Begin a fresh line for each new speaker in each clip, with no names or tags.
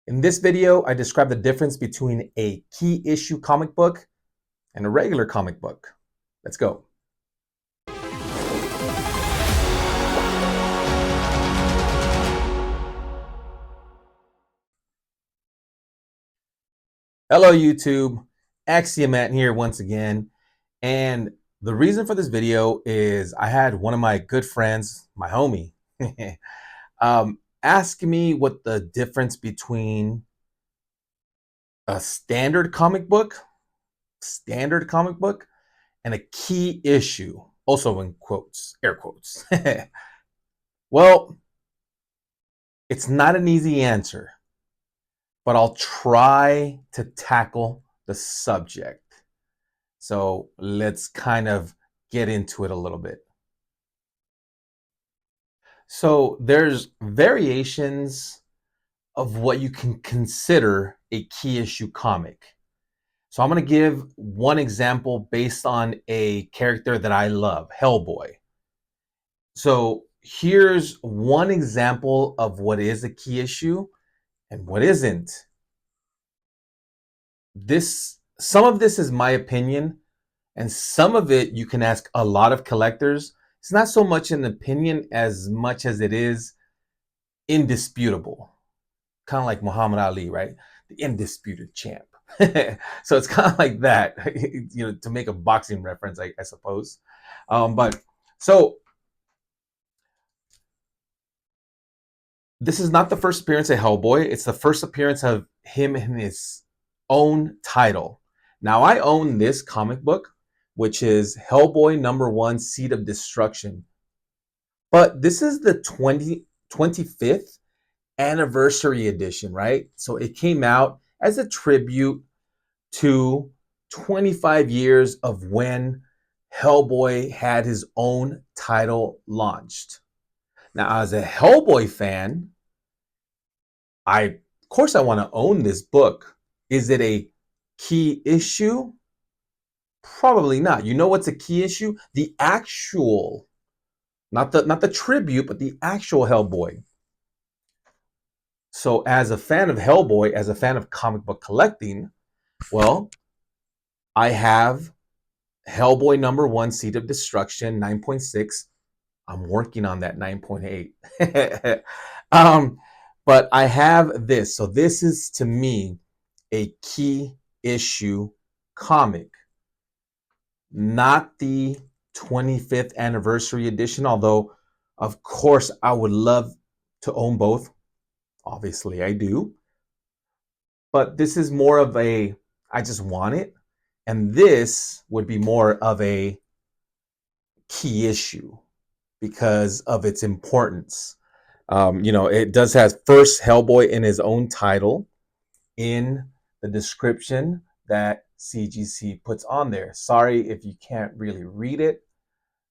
In this video, I describe the difference between a key issue comic book and a regular comic book. Let's go. Hello, YouTube. Axiomat here once again. And the reason for this video is I had one of my good friends, my homie, ask me what the difference between a standard comic book, and a key issue, also in quotes, air quotes. Well, it's not an easy answer, but I'll try to tackle the subject. So let's kind of get into it a little bit. So there's variations of what you can consider a key issue comic. So I'm going to give one example based on a character that I love, Hellboy. So here's one example of what is a key issue and what isn't. Some of this is my opinion, and some of it you can ask a lot of collectors. It's not so much an opinion as much as it is indisputable. Kind of like Muhammad Ali, right? The undisputed champ. So it's kind of like that, to make a boxing reference, I suppose. But so this is not the first appearance of Hellboy. It's the first appearance of him in his own title. Now, I own this comic book, which is Hellboy #1 Seed of Destruction. But this is the 25th anniversary edition, right? So it came out as a tribute to 25 years of when Hellboy had his own title launched. Now, as a Hellboy fan, of course I want to own this book. Is it a key issue? Probably not. You know what's a key issue? The actual, not the tribute, but the actual Hellboy. So as a fan of Hellboy, as a fan of comic book collecting, well, I have Hellboy #1 Seed of Destruction 9.6. I'm working on that 9.8. But I have this. So this is, to me, a key issue comic. Not the 25th anniversary edition, although, of course, I would love to own both. Obviously, I do. But this is more of a, I just want it. And this would be more of a key issue because of its importance. It does have first Hellboy in his own title in the description that CGC puts on there. Sorry if you can't really read it,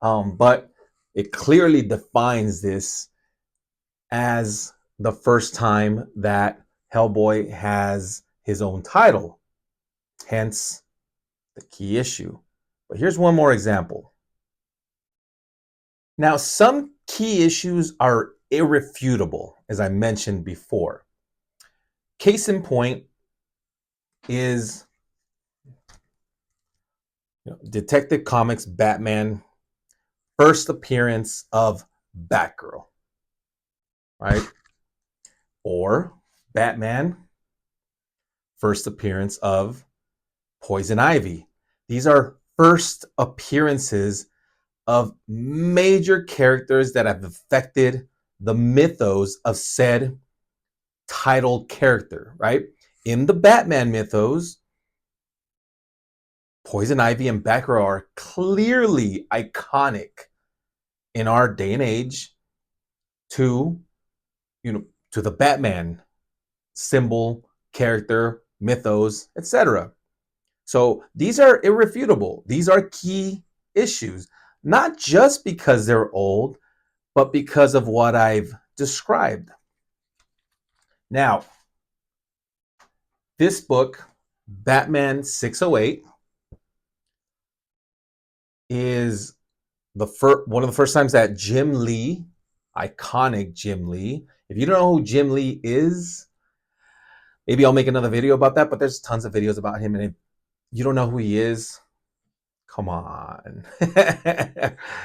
but it clearly defines this as the first time that Hellboy has his own title, hence the key issue. But here's one more example. Now, some key issues are irrefutable, as I mentioned before. Case in point is Detective Comics Batman first appearance of Batgirl, right? Or Batman first appearance of Poison Ivy. These are first appearances of major characters that have affected the mythos of said titled character, right? In the Batman mythos, Poison Ivy and Batgirl are clearly iconic in our day and age to the Batman symbol, character, mythos, etc. So these are irrefutable. These are key issues, not just because they're old, but because of what I've described. Now, this book, Batman 608, is one of the first times that Jim Lee, iconic Jim Lee. If you don't know who Jim Lee is, Maybe I'll make another video about that, but there's tons of videos about him. And if you don't know who he is, come on.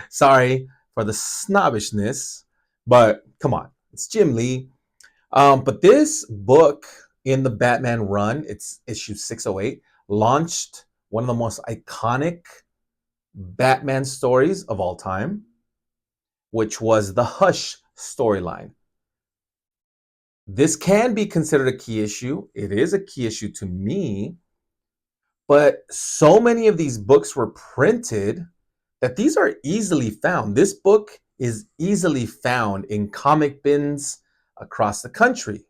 Sorry for the snobbishness, but come on. It's Jim Lee. But this book in the Batman run, it's issue 608, launched one of the most iconic Batman stories of all time, which was the Hush storyline. This can be considered a key issue. It is a key issue to me, but so many of these books were printed that these are easily found. This book is easily found in comic bins across the country.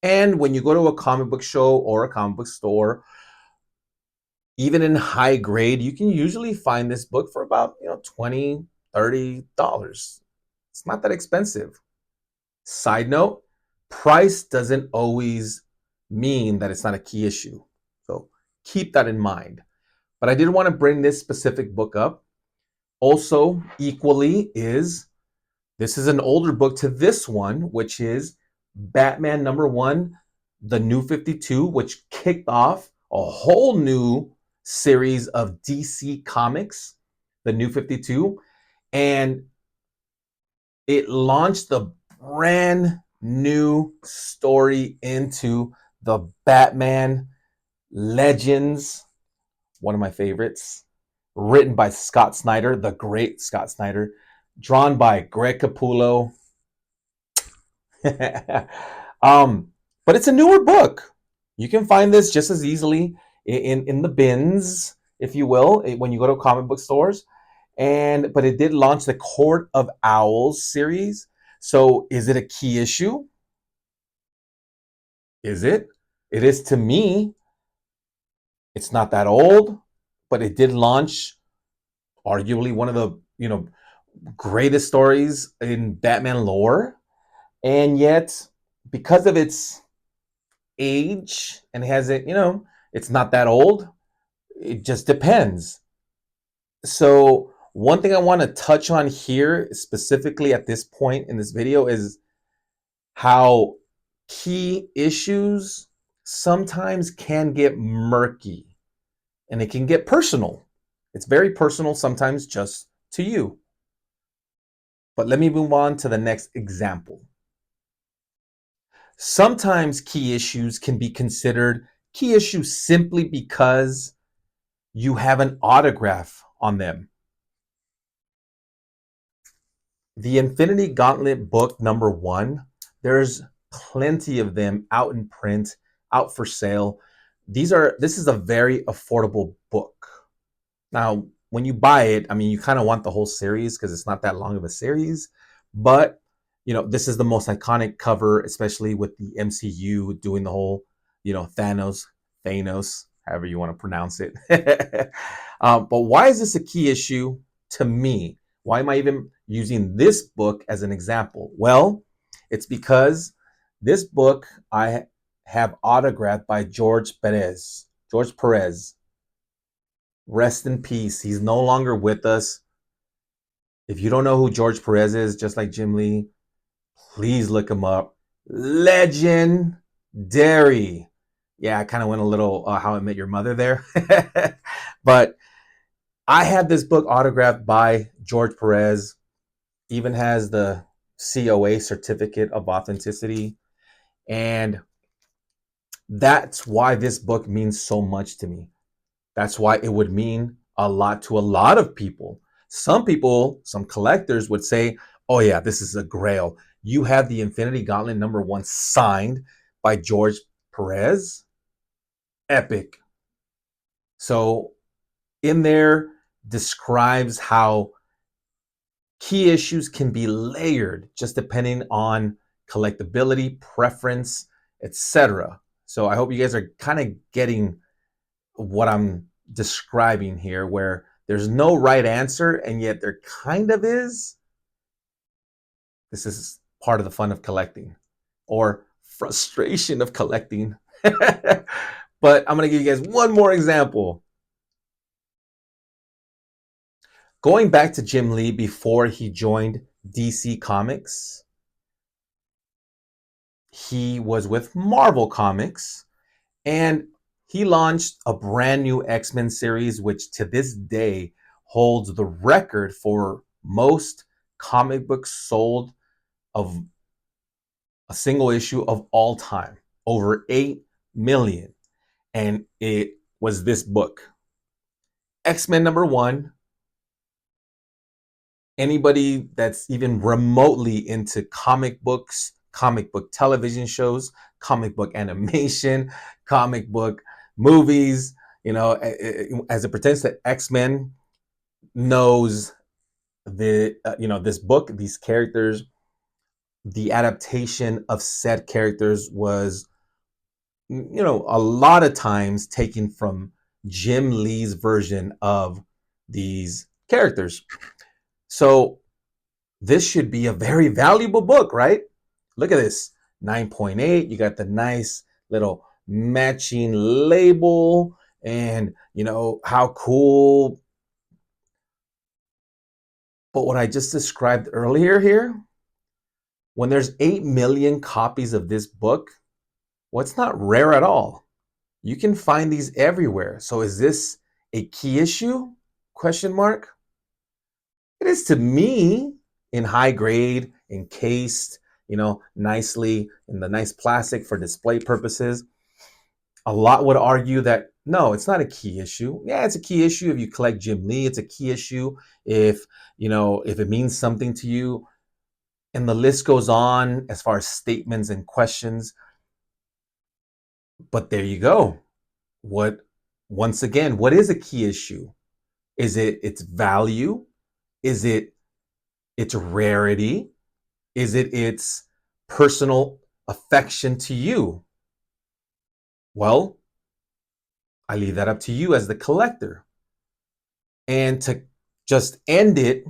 And when you go to a comic book show or a comic book store, even in high grade, you can usually find this book for about, $20, $30. It's not that expensive. Side note, price doesn't always mean that it's not a key issue. So keep that in mind. But I did want to bring this specific book up. Also, equally this is an older book to this one, which is Batman #1, The New 52, which kicked off a whole new series of DC Comics, The New 52, and it launched the brand new story into the Batman Legends, one of my favorites, written by Scott Snyder, the great Scott Snyder, drawn by Greg Capullo. But it's a newer book. You can find this just as easily in the bins, if you will, when you go to comic book stores. But it did launch the Court of Owls series. So is it a key issue? Is it? It is to me. It's not that old, but it did launch arguably one of the, greatest stories in Batman lore. And yet, because of its age and has it, it's not that old. It just depends. So one thing I want to touch on here specifically at this point in this video is how key issues sometimes can get murky and it can get personal. It's very personal sometimes just to you. But let me move on to the next example. Sometimes key issues can be considered key issues simply because you have an autograph on them. The Infinity Gauntlet book #1, there's plenty of them out in print, out for sale. This is a very affordable book. Now, when you buy it, you kind of want the whole series because it's not that long of a series, but this is the most iconic cover, especially with the MCU doing the whole, Thanos, however you want to pronounce it. But why is this a key issue to me? Why am I even using this book as an example? Well, it's because this book I have autographed by George Perez. George Perez. Rest in peace. He's no longer with us. If you don't know who George Perez is, just like Jim Lee, please look him up. Legendary. Yeah, I kind of went a little How I Met Your Mother there. But I had this book autographed by George Perez. Even has the COA, Certificate of Authenticity. And that's why this book means so much to me. That's why it would mean a lot to a lot of people. Some people, some collectors would say, oh yeah, this is a grail. You have the Infinity Gauntlet #1 signed by George Perez. Epic. So in there describes how key issues can be layered just depending on collectability, preference, etc. So I hope you guys are kind of getting what I'm describing here, where there's no right answer and yet there kind of is. This is part of the fun of collecting, or frustration of collecting. But I'm going to give you guys one more example. Going back to Jim Lee before he joined DC Comics, he was with Marvel Comics, and he launched a brand new X-Men series, which to this day holds the record for most comic books sold of a single issue of all time, over 8 million. And it was this book, X-Men #1. Anybody that's even remotely into comic books, comic book television shows, comic book animation, comic book movies, as it pertains to X-Men, knows this book, these characters. The adaptation of said characters was, a lot of times taken from Jim Lee's version of these characters. So this should be a very valuable book, right? Look at this, 9.8. You got the nice little matching label, and how cool. But what I just described earlier here, when there's 8 million copies of this book, well, it's not rare at all. You can find these everywhere. So is this a key issue? Question mark. It is to me, in high grade, encased, nicely in the nice plastic for display purposes. A lot would argue that no, it's not a key issue. Yeah, it's a key issue if you collect Jim Lee. It's a key issue if it means something to you. And the list goes on as far as statements and questions. But there you go. Once again, what is a key issue? Is it its value? Is it its rarity? Is it its personal affection to you? Well, I leave that up to you as the collector. And to just end it,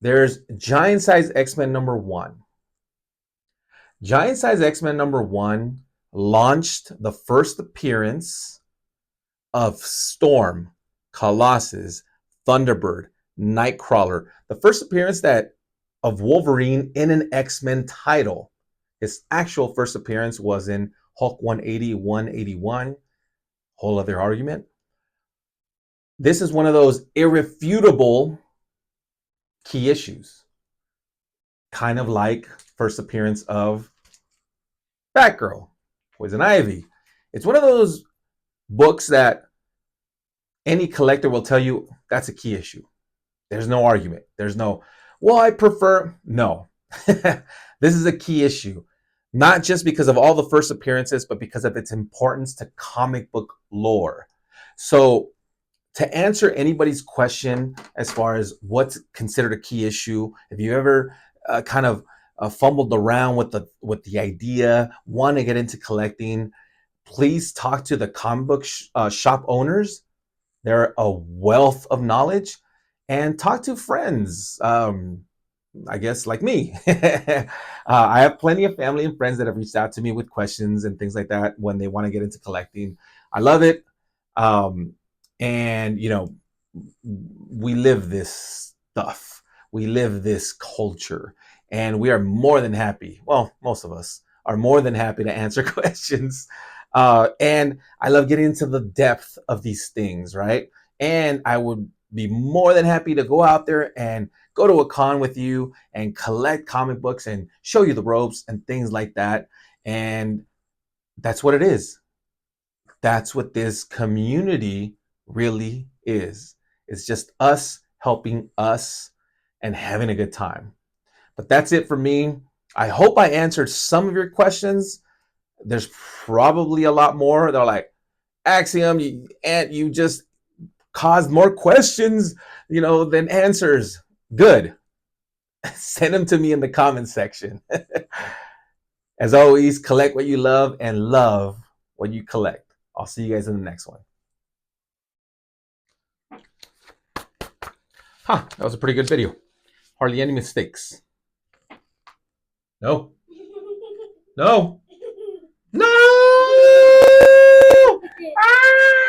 there's Giant Size X-Men #1. Giant Size X-Men #1 launched the first appearance of Storm, Colossus, Thunderbird, Nightcrawler. The first appearance of Wolverine in an X-Men title. His actual first appearance was in Hulk 180, 181. Whole other argument. This is one of those irrefutable key issues. Kind of like first appearance of Batgirl, Poison Ivy. It's one of those books that any collector will tell you that's a key issue. There's no argument. There's no, well, I prefer. No. This is a key issue. Not just because of all the first appearances, but because of its importance to comic book lore. So to answer anybody's question as far as what's considered a key issue, if you ever kind of fumbled around with the idea, want to get into collecting, please talk to the comic book shop owners. They're a wealth of knowledge. And talk to friends, I guess like me. I have plenty of family and friends that have reached out to me with questions and things like that when they want to get into collecting. I love it. And, we live this stuff. We live this culture. And we are more than happy. Well, most of us are more than happy to answer questions. And I love getting into the depth of these things, right? And I would be more than happy to go out there and go to a con with you and collect comic books and show you the ropes and things like that. And that's what it is. That's what this community really is. It's just us helping us and having a good time. But that's it for me. I hope I answered some of your questions. There's probably a lot more. They're like, Axiom, you just caused more questions, than answers. Good. Send them to me in the comment section. As always, collect what you love and love what you collect. I'll see you guys in the next one. That was a pretty good video. Hardly any mistakes. No. No. No! Ah!